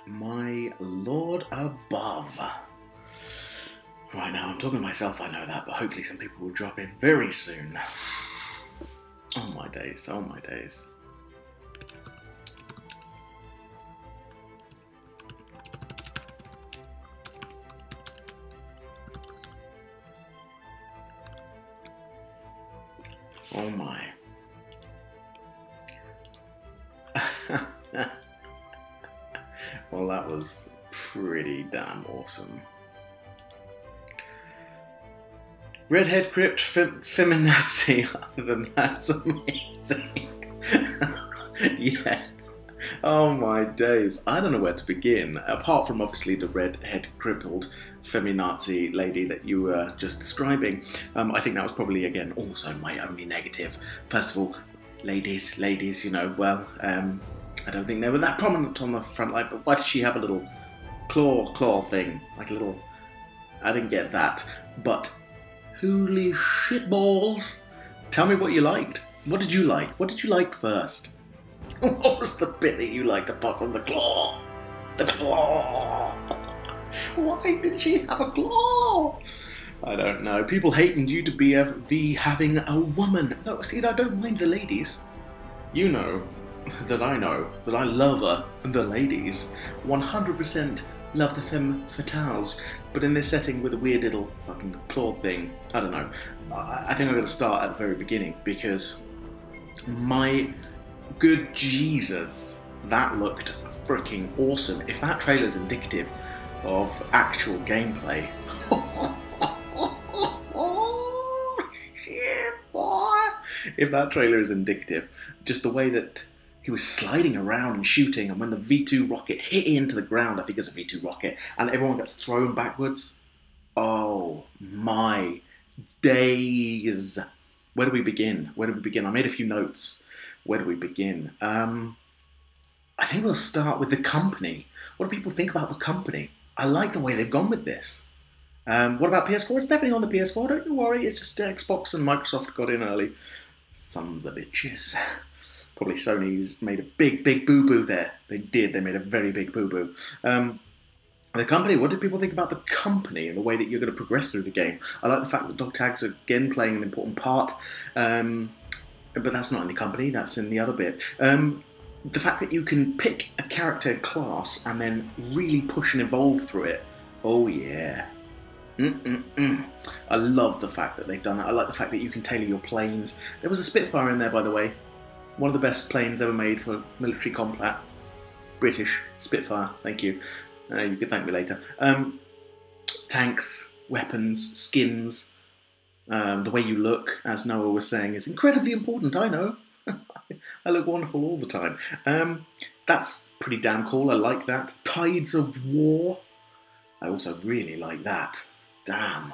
my lord above. Right now, I'm talking to myself, I know that, but hopefully some people will drop in very soon. Oh my days, oh my days. Oh my. Well, that was pretty damn awesome. Redhead Crypt Feminazi. Other than that's amazing. Yeah. Oh my days. I don't know where to begin. Apart from obviously the redhead crippled feminazi lady that you were just describing. I think that was probably, again, also my only negative. First of all, ladies, you know, well, I don't think they were that prominent on the front line, but why did she have a little claw thing? Like a little... I didn't get that. But, holy shitballs! Tell me what you liked. What did you like? What did you like first? What was the bit that you liked apart from the claw? The claw! Why did she have a claw? I don't know. People hating you to be having a woman. No, see, I don't mind the ladies. You know that I love her, the ladies. 100% love the femme fatales. But in this setting with a weird little fucking claw thing, I don't know. I think I'm going to start at the very beginning because my good Jesus, that looked freaking awesome. If that trailer is indicative of actual gameplay, shit, boy. If that trailer is indicative, just the way that he was sliding around and shooting, and when the V2 rocket hit into the ground, I think it's a V2 rocket, and everyone gets thrown backwards. Oh my days. Where do we begin? Where do we begin? I made a few notes. Where do we begin? I think we'll start with the company. What do people think about the company? I like the way they've gone with this. What about PS4? It's definitely on the PS4, don't you worry. It's just Xbox and Microsoft got in early. Sons of bitches. Probably Sony's made a big boo-boo there. They did. They made a very big boo-boo. The company, what did people think about the company and the way that you're going to progress through the game? I like the fact that dog tags are again playing an important part. But that's not in the company, that's in the other bit. The fact that you can pick a character class and then really push and evolve through it. Oh yeah. I love the fact that they've done that. I like the fact that you can tailor your planes. There was a Spitfire in there, by the way. One of the best planes ever made for military combat. British Spitfire, thank you. You can thank me later. Tanks, weapons, skins. The way you look, as Noah was saying, is incredibly important, I know. I look wonderful all the time. That's pretty damn cool, I like that. Tides of War. I also really like that. Damn.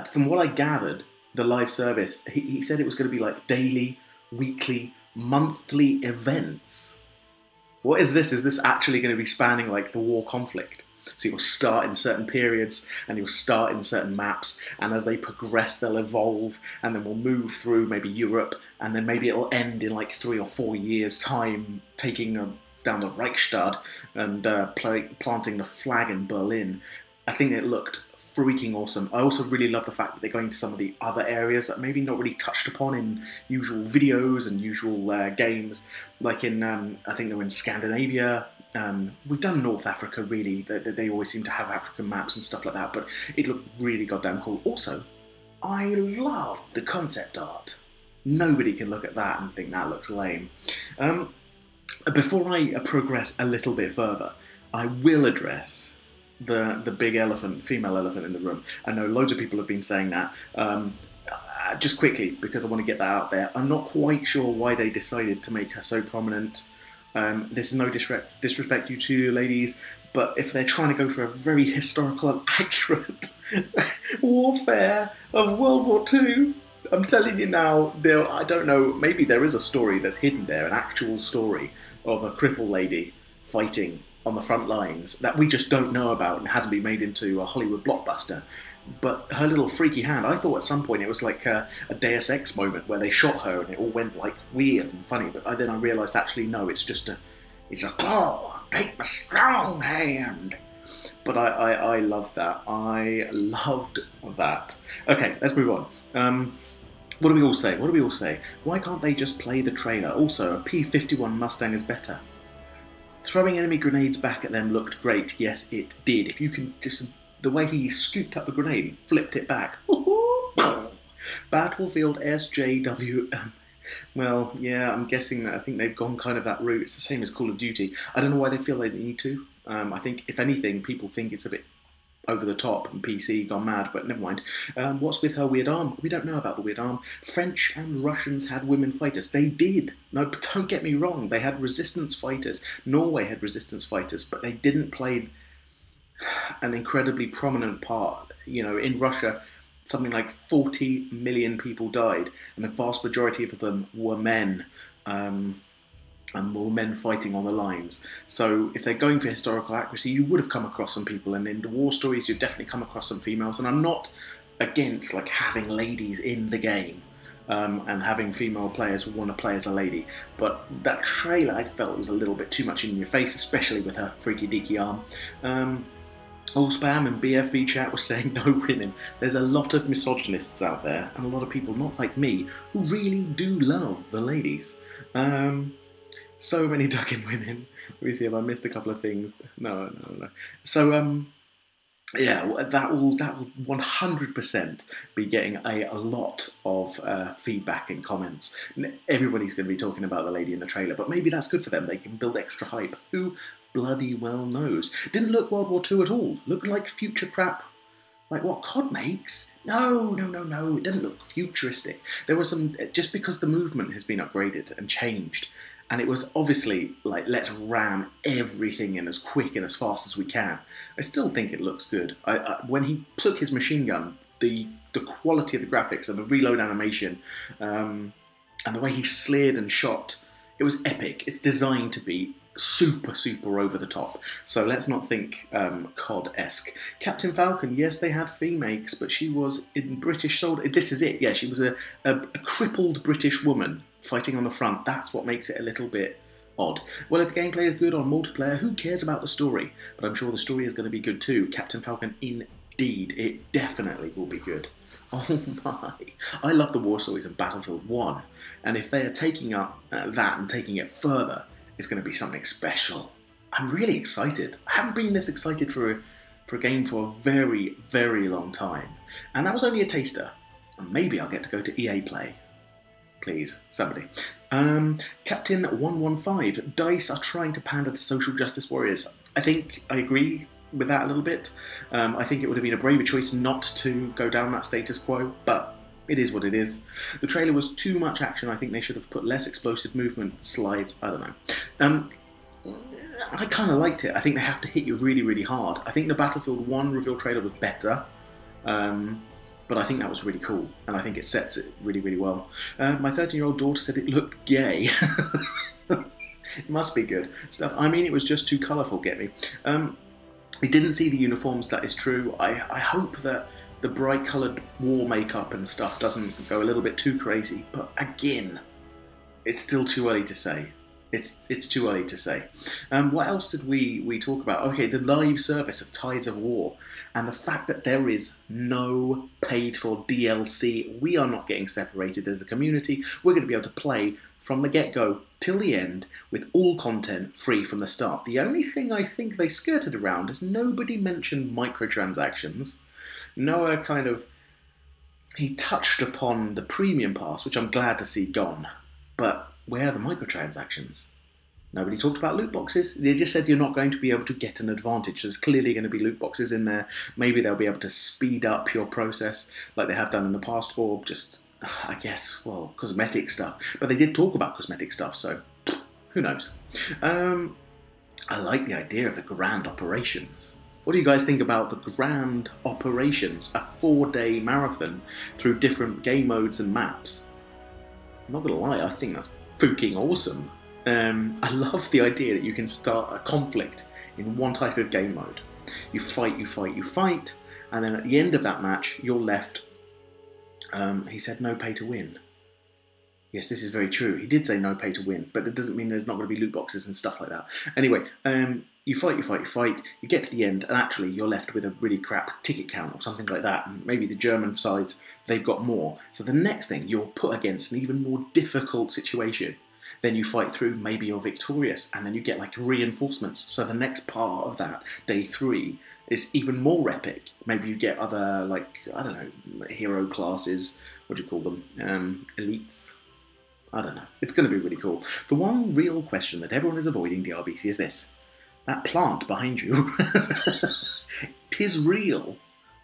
From what I gathered, the live service, he said it was going to be like daily, weekly, monthly events. What is this? Is this actually going to be spanning like the war conflict? So you'll start in certain periods, and you'll start in certain maps, and as they progress, they'll evolve, and then we'll move through maybe Europe, and then maybe it'll end in like 3 or 4 years' time, taking down the Reichstag and planting the flag in Berlin. I think it looked freaking awesome. I also really love the fact that they're going to some of the other areas that maybe not really touched upon in usual videos and usual games, like in, I think they were in Scandinavia. We've done North Africa, really. They always seem to have African maps and stuff like that, but it looked really goddamn cool. Also, I love the concept art. Nobody can look at that and think that looks lame. Before I progress a little bit further, I will address the big elephant, female elephant in the room. I know loads of people have been saying that. Just quickly, because I want to get that out there, I'm not quite sure why they decided to make her so prominent. This is no disrespect you two ladies, but if they're trying to go for a very historical and accurate warfare of World War II, I'm telling you now, I don't know, maybe there is a story that's hidden there, an actual story of a crippled lady fighting on the front lines that we just don't know about and hasn't been made into a Hollywood blockbuster. But her little freaky hand, I thought at some point it was like a Deus Ex moment where they shot her and it all went like weird and funny, but then I realised actually no, it's a claw. take the strong hand. But I loved that. I loved that. Okay, let's move on. What do we all say? What do we all say? Why can't they just play the trailer? Also, a P-51 Mustang is better. Throwing enemy grenades back at them looked great. Yes, it did. If you can just... The way he scooped up the grenade and flipped it back. Battlefield SJW... well, yeah, I'm guessing that I think they've gone kind of that route. It's the same as Call of Duty. I don't know why they feel they need to. I think, if anything, people think it's a bit over the top and PC gone mad, but never mind. What's with her weird arm? We don't know about the weird arm. French and Russians had women fighters. They did. No, don't get me wrong. They had resistance fighters. Norway had resistance fighters, but they didn't play an incredibly prominent part. You know, in Russia, something like 40 million people died, and the vast majority of them were men. And more men fighting on the lines. So if they're going for historical accuracy, you would have come across some people, and in the war stories you'd definitely come across some females. And I'm not against like having ladies in the game and having female players who want to play as a lady, but that trailer I felt was a little bit too much in your face, especially with her freaky deaky arm. All Spam and BFV chat was saying no women. There's a lot of misogynists out there, and a lot of people not like me who really do love the ladies. So many ducking women. Let me see if I missed a couple of things. No. So, yeah, that will 100% be getting a lot of feedback and comments. Everybody's going to be talking about the lady in the trailer, but maybe that's good for them. They can build extra hype. Who bloody well knows? Didn't look World War II at all. Looked like future crap. Like what COD makes? No. It didn't look futuristic. There was some... Just because the movement has been upgraded and changed, and it was obviously like, let's ram everything in as quick and as fast as we can. I still think it looks good. When he took his machine gun, the quality of the graphics and the reload animation, and the way he slid and shot, it was epic. It's designed to be super over the top. So let's not think COD-esque. Captain Falcon, yes, they had females, but she was in British soldier. This is it. Yeah, she was a crippled British woman fighting on the front. That's what makes it a little bit odd. Well, if the gameplay is good on multiplayer, who cares about the story? But I'm sure the story is going to be good too. Captain Falcon, indeed, it definitely will be good. Oh my. I love the war stories of Battlefield 1, and if they are taking up that and taking it further, it's going to be something special. I'm really excited. I haven't been this excited for a game for a very long time. And that was only a taster. And maybe I'll get to go to EA Play. Please, somebody. Captain 115. DICE are trying to pander to social justice warriors. I think I agree with that a little bit. I think it would have been a braver choice not to go down that status quo, but it is what it is. The trailer was too much action. I think they should have put less explosive movement slides. I don't know. I kind of liked it. I think they have to hit you really hard. I think the Battlefield 1 reveal trailer was better. But I think that was really cool, and I think it sets it really well. My 13-year-old daughter said it looked gay. It must be good stuff. I mean, it was just too colourful, get me. I didn't see the uniforms, that is true. I hope that the bright coloured war makeup and stuff doesn't go a little bit too crazy, but again, it's still too early to say. It's too early to say. What else did we talk about? Okay, the live service of Tides of War, and the fact that there is no paid-for DLC. We are not getting separated as a community. We're going to be able to play from the get-go till the end with all content free from the start. The only thing I think they skirted around is nobody mentioned microtransactions. Noah he touched upon the premium pass, which I'm glad to see gone, but where are the microtransactions? Nobody talked about loot boxes. They just said you're not going to be able to get an advantage. There's clearly going to be loot boxes in there. Maybe they'll be able to speed up your process like they have done in the past, or just, I guess, well, cosmetic stuff. But they did talk about cosmetic stuff, so who knows? I like the idea of the grand operations. What do you guys think about the grand operations? A 4-day marathon through different game modes and maps. I'm not going to lie, I think that's fucking awesome. I love the idea that you can start a conflict in one type of game mode. You fight, and then at the end of that match, you're left, he said no pay to win. Yes, this is very true. He did say no pay to win, but it doesn't mean there's not going to be loot boxes and stuff like that. Anyway, you fight, you get to the end, and actually you're left with a really crap ticket count or something like that. And maybe the German side, they've got more. So the next thing, you're put against an even more difficult situation. Then you fight through, maybe you're victorious, and then you get like reinforcements. So the next part of that, day 3, is even more epic. Maybe you get other, like, I don't know, hero classes, what do you call them? Elites. I don't know. It's going to be really cool. The one real question that everyone is avoiding DRBC is this. That plant behind you. 'Tis real.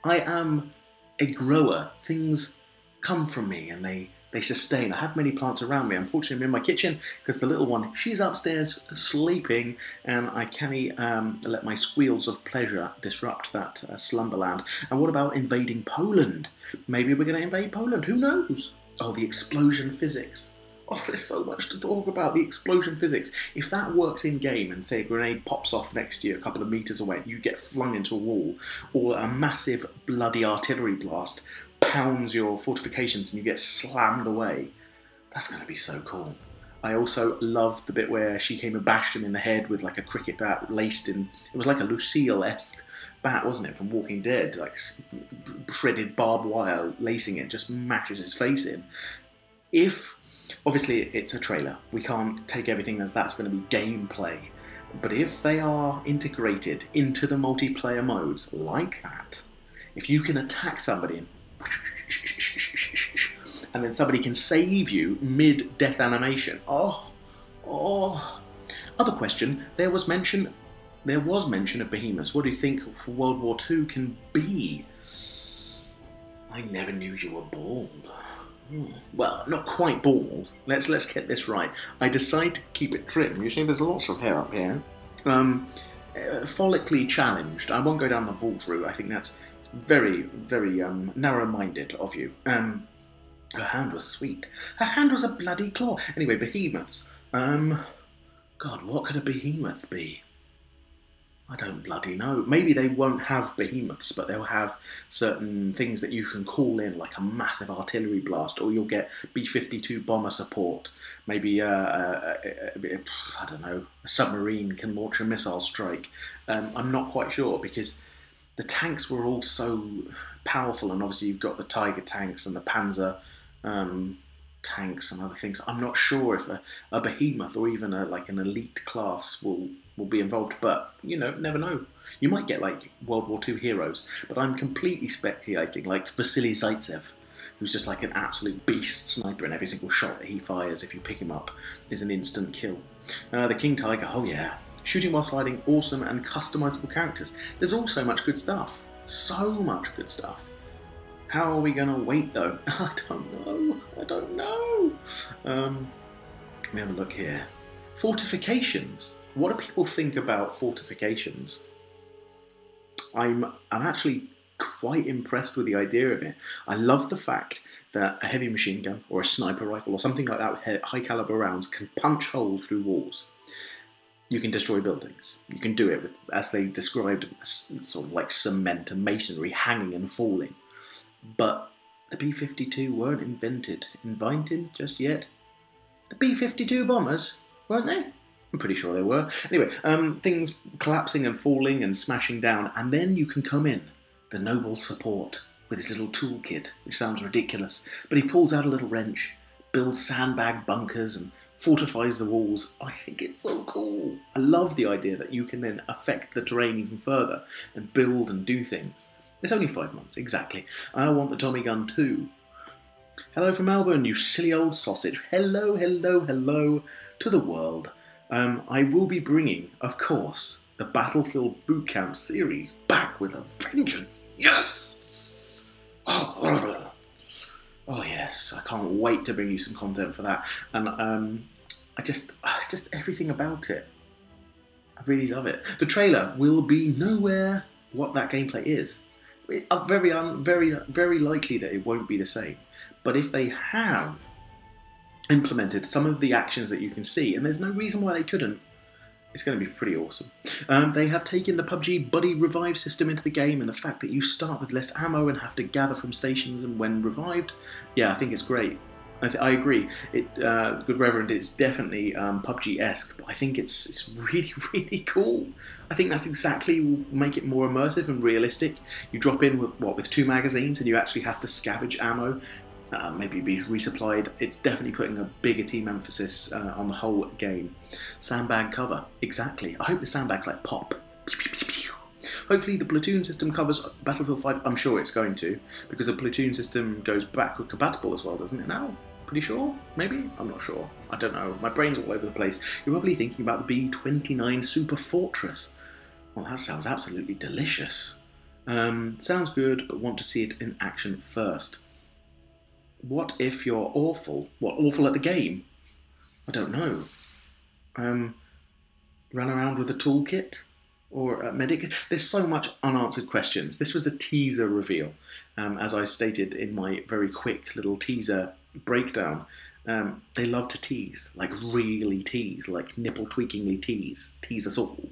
I am a grower. Things come from me and they sustain. I have many plants around me. Unfortunately, I'm in my kitchen because the little one, she's upstairs sleeping, and I can't let my squeals of pleasure disrupt that slumberland. And what about invading Poland? Maybe we're going to invade Poland. Who knows? Oh, the explosion physics. Oh, there's so much to talk about, the explosion physics. If that works in-game and, say, a grenade pops off next to you a couple of meters away and you get flung into a wall, or a massive bloody artillery blast pounds your fortifications and you get slammed away, that's going to be so cool. I also love the bit where she came and bashed him in the head with like a cricket bat laced in, it was like a Lucille-esque bat, wasn't it, from Walking Dead, like shredded barbed wire lacing it, just mashes his face in. Obviously, it's a trailer. We can't take everything as that's going to be gameplay. But if they are integrated into the multiplayer modes like that, if you can attack somebody and then somebody can save you mid-death animation. Oh. Other question, there was mention of behemoths. What do you think World War II can be? I never knew you were bald. Well, not quite bald. Let's get this right. I decide to keep it trim. You see, there's lots of hair up here. Follically challenged. I won't go down the bald route. I think that's very, very narrow-minded of you. Her hand was sweet. Her hand was a bloody claw. Anyway, behemoths. God, what could a behemoth be? I don't bloody know. Maybe they won't have behemoths, but they'll have certain things that you can call in, like a massive artillery blast, or you'll get B-52 bomber support. Maybe, I don't know, a submarine can launch a missile strike. I'm not quite sure, because the tanks were all so powerful, and obviously you've got the Tiger tanks and the Panzer tanks and other things. I'm not sure if a behemoth or even like an elite class will be involved, but you know, never know. You might get like World War II heroes, but I'm completely speculating, like Vasily Zaitsev, who's just like an absolute beast sniper, and every single shot that he fires, if you pick him up, is an instant kill. The King Tiger, oh yeah. Shooting while sliding, awesome and customizable characters. There's all so much good stuff. So much good stuff. How are we going to wait though? I don't know. Let me have a look here. Fortifications. What do people think about fortifications? I'm actually quite impressed with the idea of it. I love the fact that a heavy machine gun or a sniper rifle or something like that with high caliber rounds can punch holes through walls. You can destroy buildings. You can do it with, as they described, sort of like cement and masonry hanging and falling. But the B-52 weren't invented just yet. The B-52 bombers, weren't they? I'm pretty sure they were. Anyway, things collapsing and falling and smashing down, and then you can come in, the noble support, with his little toolkit, which sounds ridiculous, but he pulls out a little wrench, builds sandbag bunkers, and fortifies the walls. I think it's so cool. I love the idea that you can then affect the terrain even further and build and do things. It's only 5 months, exactly. I want the Tommy gun too. Hello from Melbourne, you silly old sausage. Hello, hello, hello to the world. I will be bringing, of course, the Battlefield Bootcamp series back with a vengeance. Yes! Oh yes, I can't wait to bring you some content for that. And just everything about it. I really love it. The trailer will be nowhere what that gameplay is. Very likely that it won't be the same. But if they have implemented some of the actions that you can see, and there's no reason why they couldn't, it's going to be pretty awesome. They have taken the PUBG Buddy Revive system into the game, and the fact that you start with less ammo and have to gather from stations and when revived, yeah, I think it's great. I agree. Good Reverend, it's definitely PUBG-esque, but I think it's really, really cool. I think that's exactly will make it more immersive and realistic. You drop in with 2 magazines, and you actually have to scavenge ammo, maybe be resupplied. It's definitely putting a bigger team emphasis on the whole game. Sandbag cover, exactly. I hope the sandbags like pop. Hopefully the platoon system covers Battlefield 5. I'm sure it's going to, because the platoon system goes backward compatible as well, doesn't it now? Pretty sure? Maybe? I'm not sure. I don't know. My brain's all over the place. You're probably thinking about the B-29 Super Fortress. Well, that sounds absolutely delicious. Sounds good, but want to see it in action first. What if you're awful? What, awful at the game? I don't know. Run around with a toolkit? Or a medic? There's so much unanswered questions. This was a teaser reveal, as I stated in my very quick little teaser breakdown. They love to tease, like really tease, like nipple-tweakingly tease us all.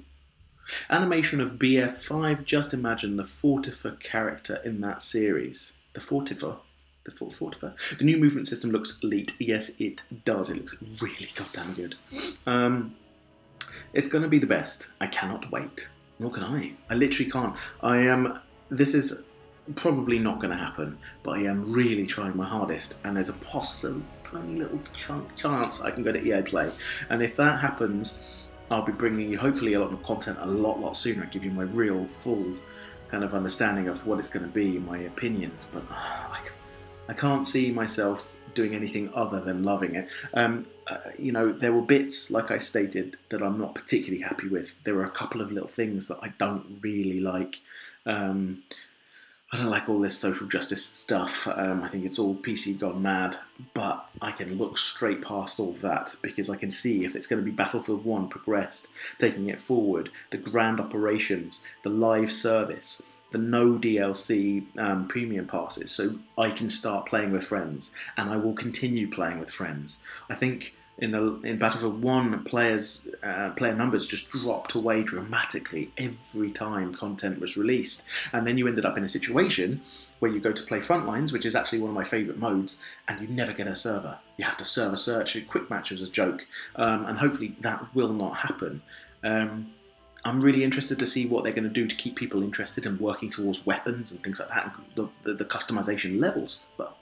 Animation of BF5, just imagine the Fortifer character in that series. The Fortifer? The Fortifer? The new movement system looks elite. Yes, it does. It looks really goddamn good. It's going to be the best. I cannot wait. Nor can I. I literally can't. This is probably not going to happen, but I am really trying my hardest, and there's a possible tiny little chance I can go to EA Play. And if that happens, I'll be bringing you hopefully a lot more content a lot sooner, give you my real full kind of understanding of what it's going to be, my opinions. But I can't see myself doing anything other than loving it. You know, there were bits, like I stated, that I'm not particularly happy with. There were a couple of little things that I don't really like. I don't like all this social justice stuff. I think it's all PC gone mad, but I can look straight past all of that, because I can see if it's going to be Battlefield 1 progressed, taking it forward, the grand operations, the live service, the no DLC premium passes, so I can start playing with friends, and I will continue playing with friends. I think in Battlefield 1, player numbers just dropped away dramatically every time content was released, and then you ended up in a situation where you go to play Frontlines, which is actually one of my favourite modes, and you never get a server. You have to server search. A quick match was a joke, and hopefully that will not happen. I'm really interested to see what they're going to do to keep people interested and working towards weapons and things like that, and the customization levels. But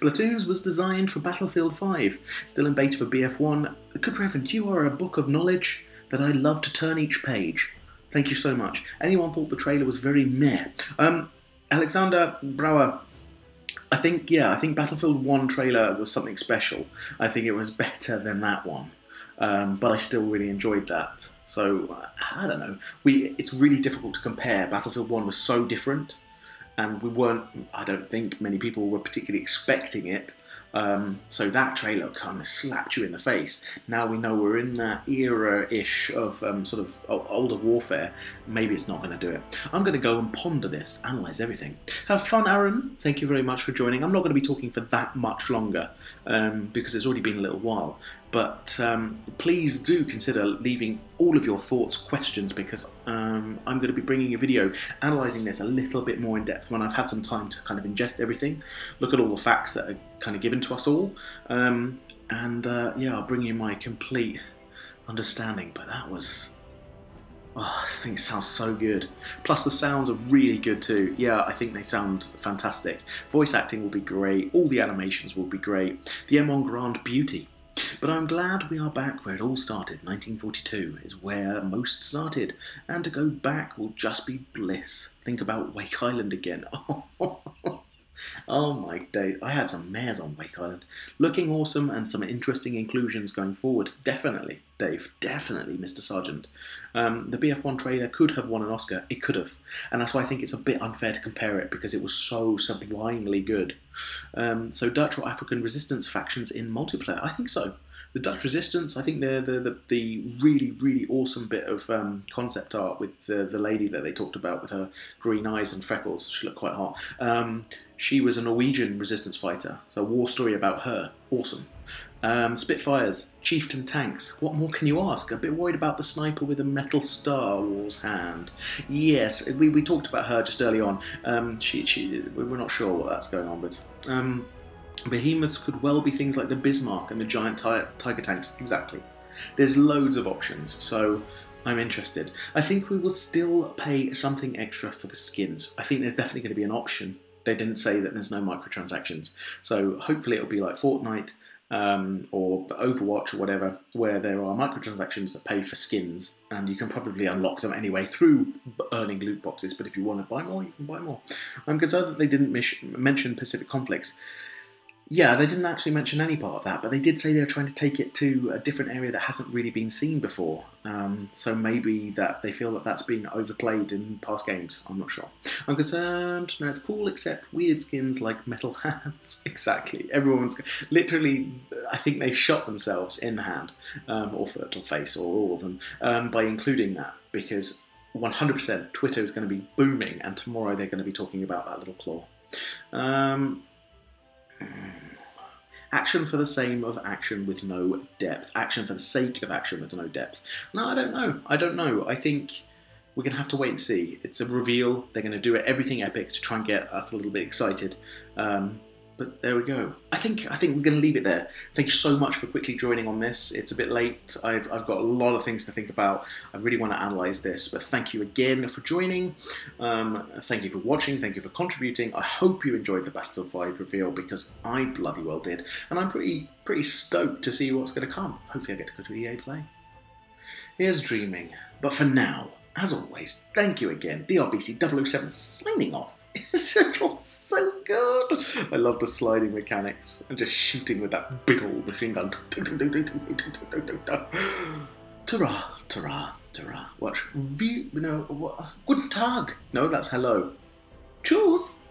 Platoons was designed for Battlefield 5, still in beta for BF1. Good Reverend, you are a book of knowledge that I love to turn each page. Thank you so much. Anyone thought the trailer was very meh? Alexander Brower, I think Battlefield 1 trailer was something special. I think it was better than that one. But I still really enjoyed that. So, I don't know. It's really difficult to compare. Battlefield 1 was so different, and we weren't, I don't think many people were particularly expecting it. So that trailer kind of slapped you in the face. Now we know we're in that era-ish of sort of older warfare. Maybe it's not going to do it. I'm going to go and ponder this, analyse everything. Have fun, Aaron. Thank you very much for joining. I'm not going to be talking for that much longer because it's already been a little while. But please do consider leaving all of your thoughts, questions, because I'm going to be bringing a video analysing this a little bit more in depth when I've had some time to kind of ingest everything, look at all the facts that are kind of given to us all, yeah, I'll bring you my complete understanding. But that was, I think it sounds so good. Plus the sounds are really good too. Yeah, I think they sound fantastic. Voice acting will be great, all the animations will be great, the M1 Grand Beauty. But I'm glad we are back where it all started. 1942 is where most started, and to go back will just be bliss. Think about Wake Island again. Oh my days, I had some mares on Wake Island. Looking awesome, and some interesting inclusions going forward. Definitely, Dave, definitely, Mr. Sergeant. The BF1 trailer could have won an Oscar. It could have. And that's why I think it's a bit unfair to compare it, because it was so sublimely good. So Dutch or African resistance factions in multiplayer? I think so. The Dutch resistance, I think the really, really awesome bit of concept art with the lady that they talked about with her green eyes and freckles. She looked quite hot. She was a Norwegian resistance fighter, so a war story about her. Awesome. Spitfires, chieftain tanks. What more can you ask? A bit worried about the sniper with a metal Star Wars hand. Yes, we talked about her just early on. We're not sure what that's going on with. Behemoths could well be things like the Bismarck and the giant tiger tanks. Exactly. There's loads of options, so I'm interested. I think we will still pay something extra for the skins. I think there's definitely going to be an option. They didn't say that there's no microtransactions, so hopefully it'll be like Fortnite or Overwatch or whatever, where there are microtransactions that pay for skins, and you can probably unlock them anyway through earning loot boxes, but if you want to buy more, you can buy more. I'm concerned that they didn't mention Pacific Conflicts. Yeah, they didn't actually mention any part of that, but they did say they were trying to take it to a different area that hasn't really been seen before. So maybe that they feel that that's been overplayed in past games. I'm not sure. I'm concerned. No, it's cool, except weird skins like metal hands. Exactly. Everyone's literally. I think they shot themselves in the hand, or foot, or face, or all of them, by including that, because 100% Twitter is going to be booming, and tomorrow they're going to be talking about that little claw. Action for the sake of action with no depth. Action for the sake of action with no depth. No, I don't know. I don't know. I think we're going to have to wait and see. It's a reveal. They're going to do everything epic to try and get us a little bit excited. But there we go. I think we're going to leave it there. Thank you so much for quickly joining on this. It's a bit late. I've got a lot of things to think about. I really want to analyse this, but thank you again for joining. Thank you for watching. Thank you for contributing. I hope you enjoyed the Battlefield 5 reveal, because I bloody well did, and I'm pretty stoked to see what's going to come. Hopefully I get to go to EA Play. Here's dreaming. But for now, as always, thank you again. DRBC007 signing off. It's so good. I love the sliding mechanics and just shooting with that big old machine gun. Ta-ra, ta-ra, ta-ra. Watch. Guten Tag. No, that's hello. Tschüss.